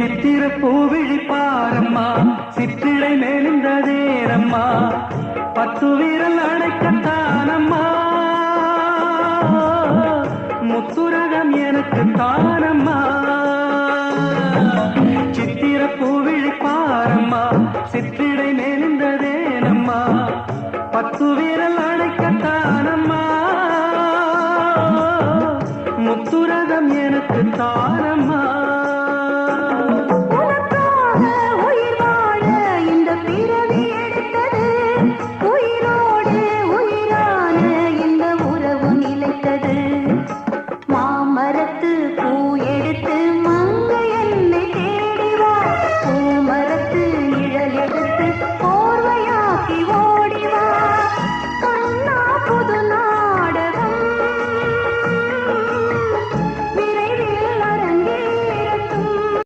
சித்திர பூவிழி பாரம்மா சிற்றிடை மேலிந்ததேரம்மா பத்து வீரல் அடைக்கத்தானம்மா முத்துரகம் எனக்கு தானம்மா சித்திர பூவிழி பாரம்மா சிற்றிடை மேலிந்ததேனம்மா பத்து வீரல்